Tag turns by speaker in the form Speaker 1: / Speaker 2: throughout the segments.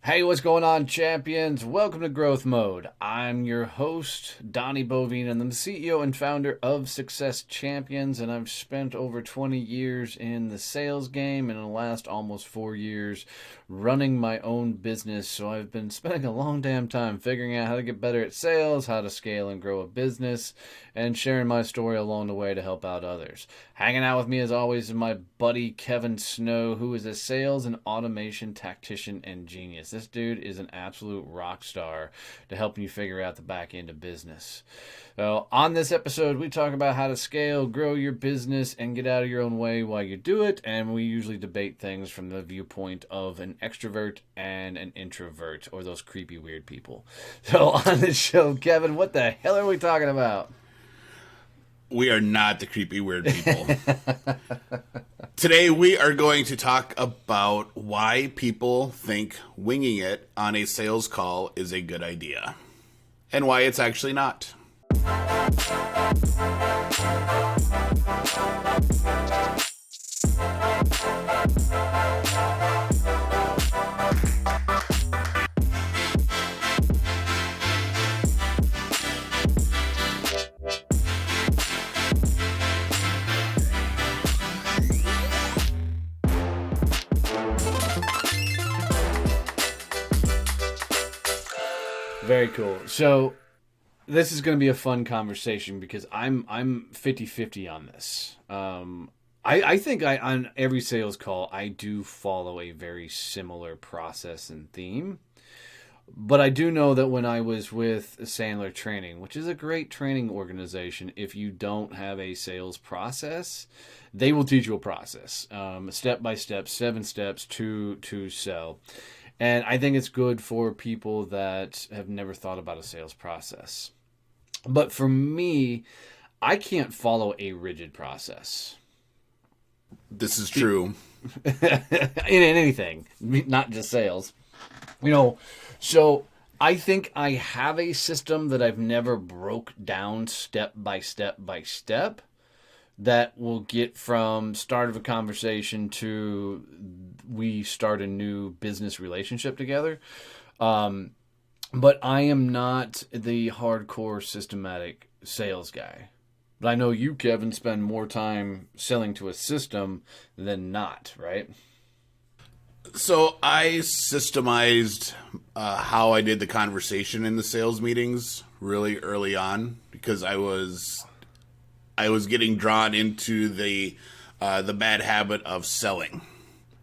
Speaker 1: Hey, what's going on, champions? Welcome to Growth Mode. I'm your host, Donnie Bovine, and I'm the CEO and founder of Success Champions, and I've spent over 20 years in the sales game and in the last almost 4 years running my own business. So I've been spending a long damn time figuring out how to get better at sales, how to scale and grow a business, and sharing my story along the way to help out others. Hanging out with me, as always, is my buddy Kevin Snow, who is a sales and automation tactician and genius. This dude is an absolute rock star to helping you figure out the back end of business. So, on this episode, we talk about how to scale, grow your business, and get out of your own way while you do it. And we usually debate things from the viewpoint of an extrovert and an introvert, or those creepy, weird people. So, on this show, Kevin, what the hell are we talking about?
Speaker 2: We are not the creepy, weird people. Today, we are going to talk about why people think winging it on a sales call is a good idea, and why it's actually not.
Speaker 1: Very cool. So this is going to be a fun conversation because I'm 50-50 on this. I think on every sales call I do follow a very similar process and theme. But I do know that when I was with Sandler Training, which is a great training organization, if you don't have a sales process, they will teach you a process, step by step, 7 steps to sell. And I think it's good for people that have never thought about a sales process. But for me, I can't follow a rigid process.
Speaker 2: This is true.
Speaker 1: In anything, not just sales. So I think I have a system that I've never broke down step by step by step that will get from start of a conversation to we start a new business relationship together. But I am not the hardcore systematic sales guy. But I know you, Kevin, spend more time selling to a system than not, right?
Speaker 2: So I systemized how I did the conversation in the sales meetings really early on because I was getting drawn into the bad habit of selling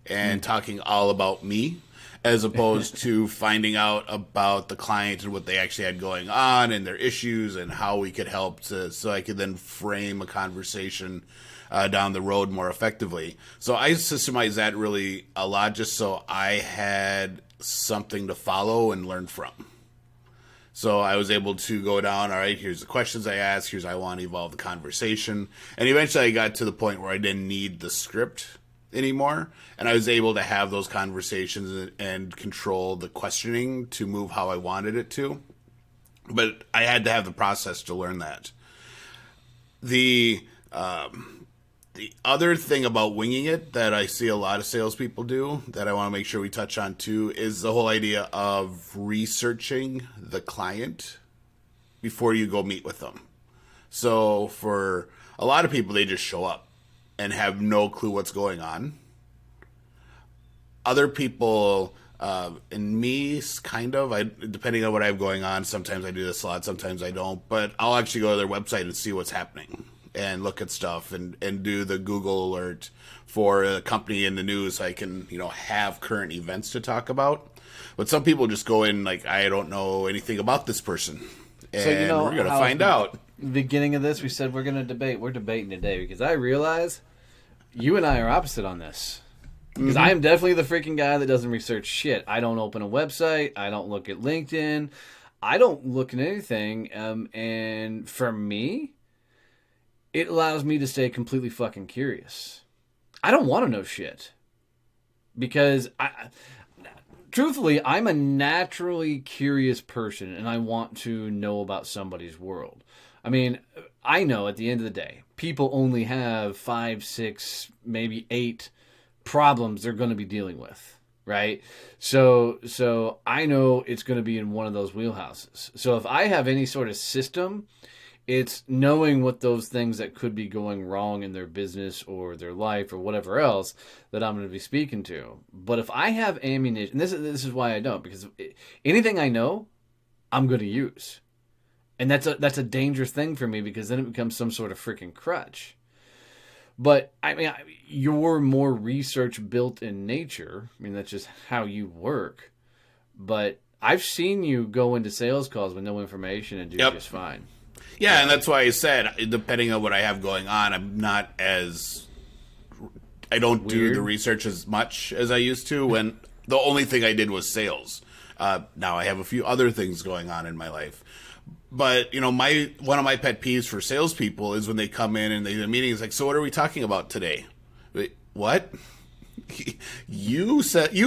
Speaker 2: and talking all about me, as opposed to finding out about the client and what they actually had going on and their issues and how we could help so I could then frame a conversation down the road more effectively. So I systemized that really a lot just so I had something to follow and learn from. So I was able to go down, all right, here's the questions I ask, here's how I want to evolve the conversation. And eventually I got to the point where I didn't need the script anymore. And I was able to have those conversations and control the questioning to move how I wanted it to. But I had to have the process to learn that. The other thing about winging it that I see a lot of salespeople do that I want to make sure we touch on too is the whole idea of researching the client before you go meet with them. So for a lot of people, they just show up and have no clue what's going on. Other people, and me, kind of, depending on what I have going on, sometimes I do this a lot, sometimes I don't, but I'll actually go to their website and see what's happening and look at stuff and do the Google alert for a company in the news so I can, have current events to talk about. But some people just go in like, I don't know anything about this person. And so we're going to find out.
Speaker 1: Beginning of this, we said we're going to debate. We're debating today because I realize you and I are opposite on this. Because I am definitely the freaking guy that doesn't research shit. I don't open a website. I don't look at LinkedIn. I don't look at anything. And for me, it allows me to stay completely fucking curious. I don't want to know shit. Because, truthfully, I'm a naturally curious person, and I want to know about somebody's world. I mean, I know at the end of the day, people only have 5, 6, maybe 8 problems they're going to be dealing with. right? So I know it's going to be in one of those wheelhouses. So if I have any sort of system, it's knowing what those things that could be going wrong in their business or their life or whatever else that I'm going to be speaking to. But if I have ammunition, this is why I don't, because anything I know, I'm going to use. And that's a dangerous thing for me, because then it becomes some sort of freaking crutch. But I mean, you're more research built in nature. I mean, that's just how you work. But I've seen you go into sales calls with no information and do just fine.
Speaker 2: Yeah, and that's why I said, depending on what I have going on, I don't do the research as much as I used to when the only thing I did was sales. Now I have a few other things going on in my life. But, one of my pet peeves for salespeople is when they come in and the meeting is like, so what are we talking about today? Wait, what? You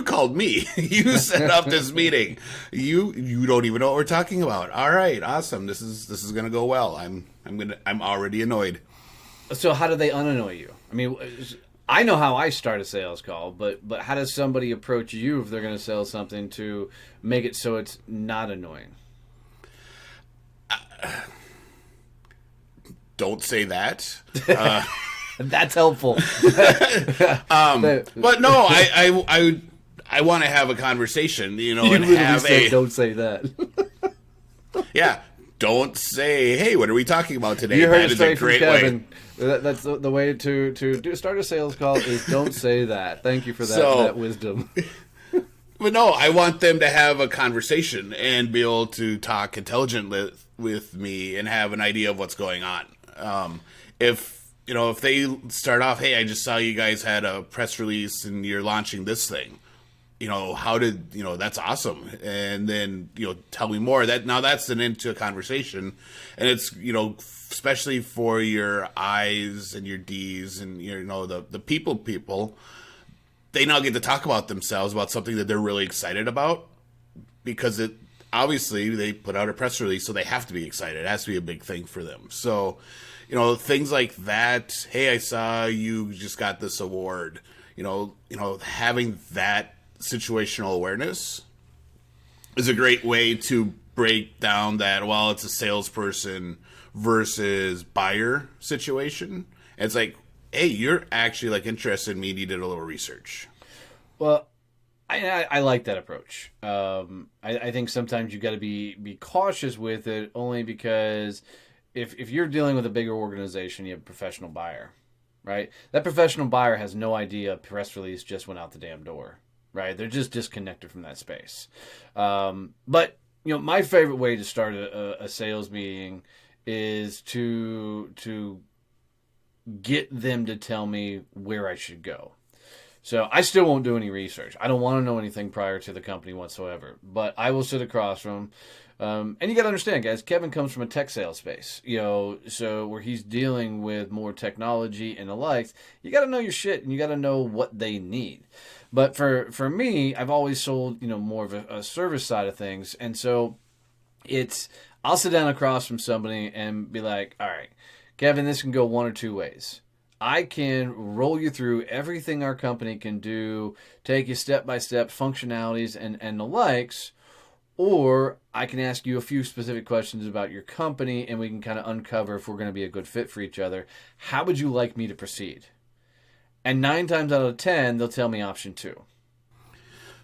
Speaker 2: called me. You set up this meeting. You don't even know what we're talking about. All right, awesome. This is gonna go well. I'm already annoyed.
Speaker 1: So how do they unannoy you? I mean, I know how I start a sales call, but how does somebody approach you if they're going to sell something to make it so it's not annoying?
Speaker 2: Don't say that.
Speaker 1: That's helpful.
Speaker 2: But no, I want to have a conversation,
Speaker 1: You
Speaker 2: and have
Speaker 1: said, don't say that.
Speaker 2: Yeah, don't say, hey, what are we talking about today?
Speaker 1: You heard
Speaker 2: that
Speaker 1: it
Speaker 2: is
Speaker 1: straight
Speaker 2: a great
Speaker 1: from Kevin.
Speaker 2: way.
Speaker 1: That's the way to start a sales call is don't say that. Thank you for that wisdom.
Speaker 2: But no, I want them to have a conversation and be able to talk intelligently with me and have an idea of what's going on. If they start off, hey, I just saw you guys had a press release and you're launching this thing. How did, that's awesome. And then, tell me more. That's an into a conversation. And it's, especially for your I's and your D's and, the people, they now get to talk about themselves, about something that they're really excited about, because obviously they put out a press release, so they have to be excited. It has to be a big thing for them. So, things like that. Hey, I saw you just got this award. Having that situational awareness is a great way to break down that, well, it's a salesperson versus buyer situation. And it's like, hey, you're actually interested in me, and you did a little research.
Speaker 1: Well, I like that approach. I think sometimes you got to be cautious with it, only because if you're dealing with a bigger organization, you have a professional buyer, right? That professional buyer has no idea a press release just went out the damn door, right? They're just disconnected from that space. But my favorite way to start a sales meeting is to get them to tell me where I should go. So I still won't do any research. I don't want to know anything prior to the company whatsoever. But I will sit across from them. And you got to understand, guys, Kevin comes from a tech sales space, so where he's dealing with more technology and the likes. You got to know your shit, and you got to know what they need. But for me, I've always sold, more of a service side of things. And so I'll sit down across from somebody and be like, all right, Kevin, this can go one or two ways. I can roll you through everything our company can do, take you step-by-step functionalities and the likes, or I can ask you a few specific questions about your company, and we can kind of uncover if we're going to be a good fit for each other. How would you like me to proceed? And 9 times out of 10, they'll tell me option 2.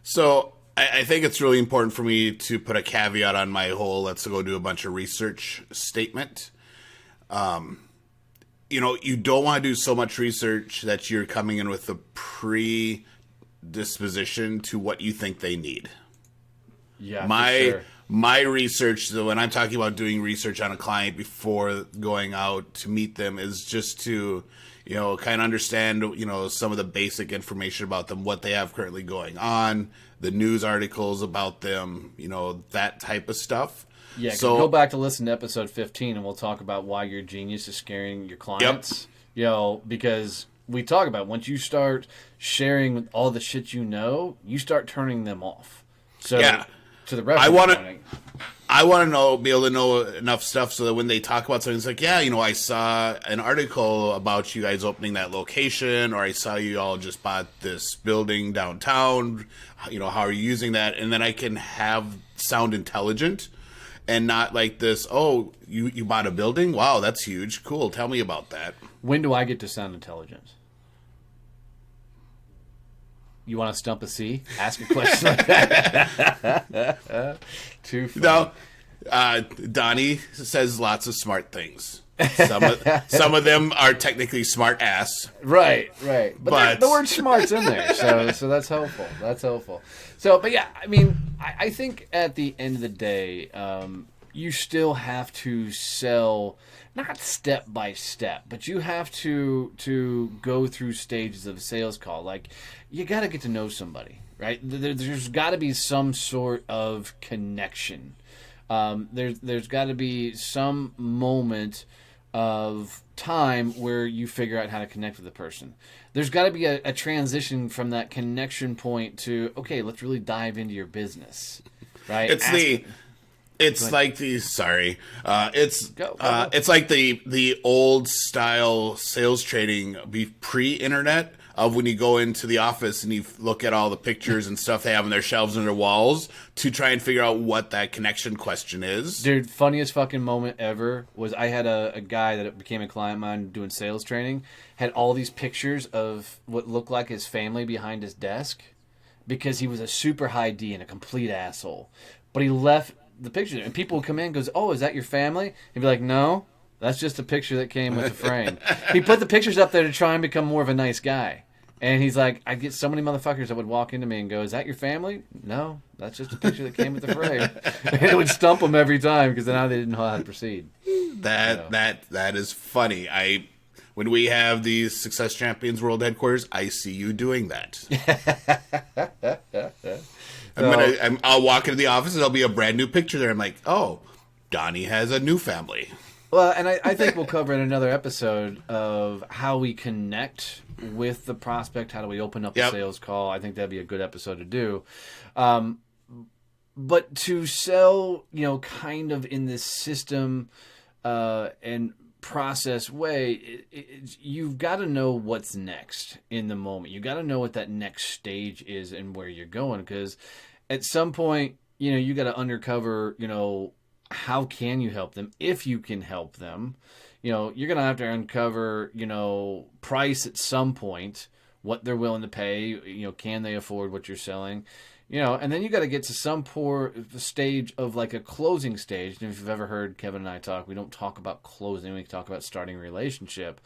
Speaker 2: So I think it's really important for me to put a caveat on my whole let's go do a bunch of research statement. You don't want to do so much research that you're coming in with a predisposition to what you think they need.
Speaker 1: Yeah,
Speaker 2: my research, so when I'm talking about doing research on a client before going out to meet them, is just to, kind of understand, some of the basic information about them, what they have currently going on, the news articles about them, that type of stuff.
Speaker 1: Yeah, so go back to listen to episode 15, and we'll talk about why your genius is scaring your clients. Yep. Because we talk about once you start sharing all the shit you start turning them off. So to the reference
Speaker 2: I want to be able to know enough stuff so that when they talk about something, it's like, yeah, I saw an article about you guys opening that location, or I saw you all just bought this building downtown. How are you using that? And then I can sound intelligent and not like this, oh, you bought a building? Wow, that's huge. Cool. Tell me about that.
Speaker 1: When do I get to sound intelligent? You want to stump a C? Ask a question like that. Too funny.
Speaker 2: No, Donnie says lots of smart things. Some of them are technically smart ass.
Speaker 1: Right. But the word smart's in there, so that's helpful. So, but yeah, I mean, I think at the end of the day, you still have to sell, not step by step, but you have to go through stages of a sales call. Like, you got to get to know somebody, right? There's got to be some sort of connection. There's got to be some moment of time where you figure out how to connect with the person. There's got to be a transition from that connection point to, okay, let's really dive into your business, right?
Speaker 2: It's like the old style sales training pre-internet of when you go into the office and you look at all the pictures and stuff they have on their shelves and their walls to try and figure out what that connection question is.
Speaker 1: Dude, funniest fucking moment ever was I had a guy that became a client of mine doing sales training, had all these pictures of what looked like his family behind his desk because he was a super high D and a complete asshole. But he left the picture, and people would come in and goes, "Oh, is that your family?" He'd be like, "No, that's just a picture that came with the frame." He put the pictures up there to try and become more of a nice guy. And he's like, I get so many motherfuckers that would walk into me and go, "Is that your family?" "No, that's just a picture that came with the frame." And it would stump them every time because now they didn't know how to proceed.
Speaker 2: That is funny. When we have these Success Champions World Headquarters, I see you doing that. I'll walk into the office and there'll be a brand new picture there. I'm like, oh, Donnie has a new family.
Speaker 1: Well, and I think we'll cover in another episode of how we connect with the prospect. How do we open up a sales call? I think that'd be a good episode to do. But to sell, kind of in this system and process way, you've got to know what's next in the moment. You got to know what that next stage is and where you're going, because at some point, you got to uncover, how can you help them? If you can help them, you're going to have to uncover, price at some point, what they're willing to pay, can they afford what you're selling, and then you got to get to some poor stage of like a closing stage. And if you've ever heard Kevin and I talk, we don't talk about closing. We talk about starting a relationship,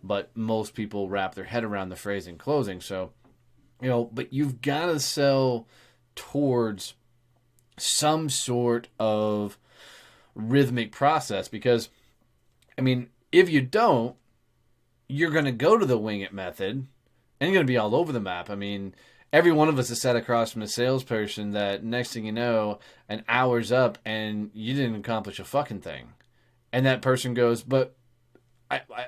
Speaker 1: but most people wrap their head around the phrasing closing. So, but you've got to sell towards some sort of rhythmic process, because if you don't, you're going to go to the wing it method and you're going to be all over the map. Every one of us has sat across from a salesperson that next thing you know, an hour's up and you didn't accomplish a fucking thing. And that person goes, but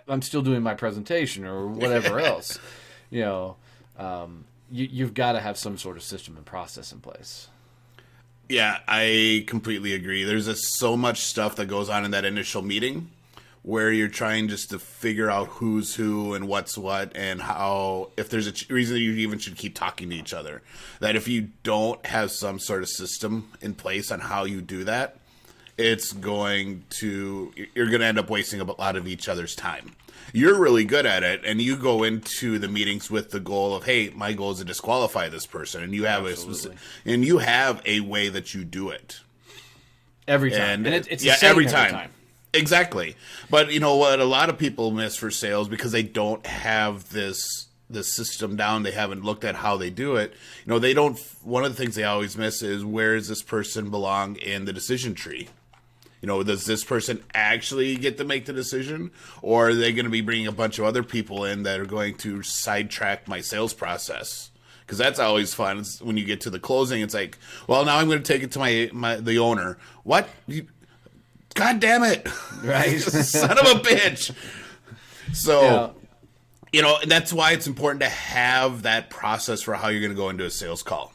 Speaker 1: I'm still doing my presentation or whatever else. You've got to have some sort of system and process in place.
Speaker 2: Yeah, I completely agree. There's so much stuff that goes on in that initial meeting where you're trying just to figure out who's who and what's what and how, if there's a reason that you even should keep talking to each other. That if you don't have some sort of system in place on how you do that, you're going to end up wasting a lot of each other's time. You're really good at it, and you go into the meetings with the goal of, hey, my goal is to disqualify this person, and you have a way that you do it
Speaker 1: every time, and it's the same every time.
Speaker 2: Exactly. But what a lot of people miss for sales, because they don't have the system down, they haven't looked at how they do it. They don't. One of the things they always miss is, where does this person belong in the decision tree? Does this person actually get to make the decision, or are they going to be bringing a bunch of other people in that are going to sidetrack my sales process? Because that's always fun. It's when you get to the closing, it's like, well, now I'm going to take it to the owner. What? God damn it!
Speaker 1: Right,
Speaker 2: son of a bitch. So, and that's why it's important to have that process for how you're going to go into a sales call.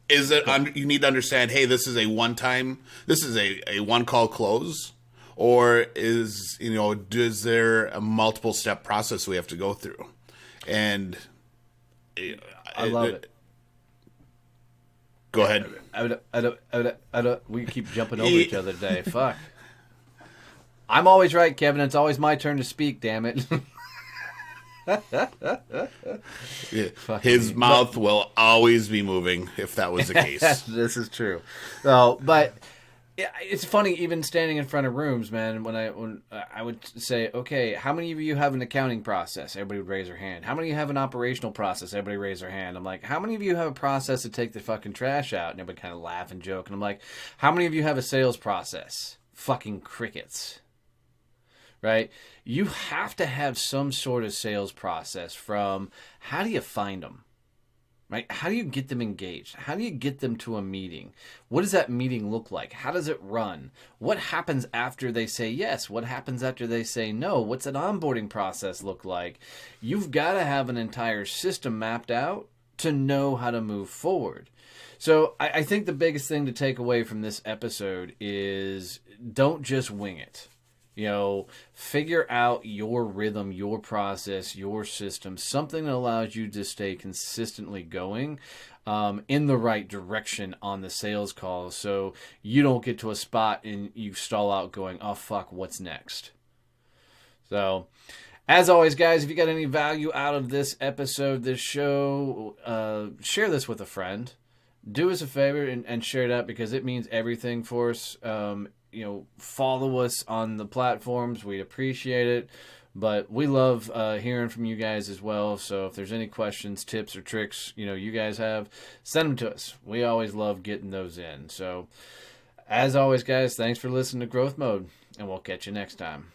Speaker 2: is it you need to understand, hey, this is a one call close, or is there a multiple step process we have to go through? And
Speaker 1: I love it.
Speaker 2: Go ahead.
Speaker 1: We keep jumping over each other today. Fuck. I'm always right, Kevin. It's always my turn to speak, damn it.
Speaker 2: His mouth will always be moving if that was the case.
Speaker 1: This is true. So, but it's funny, even standing in front of rooms, man, when I would say, okay, how many of you have an accounting process? Everybody would raise their hand. How many of you have an operational process? Everybody raise their hand. I'm like, how many of you have a process to take the fucking trash out? And everybody kind of laugh and joke. And I'm like, how many of you have a sales process? Fucking crickets. Right? You have to have some sort of sales process. From how do you find them? Right? How do you get them engaged? How do you get them to a meeting? What does that meeting look like? How does it run? What happens after they say yes? What happens after they say no? What's an onboarding process look like? You've got to have an entire system mapped out to know how to move forward. So I think the biggest thing to take away from this episode is don't just wing it. Figure out your rhythm, your process, your system, something that allows you to stay consistently going in the right direction on the sales call, so you don't get to a spot and you stall out going, oh, fuck, what's next? So, as always, guys, if you got any value out of this episode, this show, share this with a friend. Do us a favor and share it out, because it means everything for us. Follow us on the platforms. We'd appreciate it. But we love hearing from you guys as well. So if there's any questions, tips, or tricks, you guys have, send them to us. We always love getting those in. So as always, guys, thanks for listening to Growth Mode, and we'll catch you next time.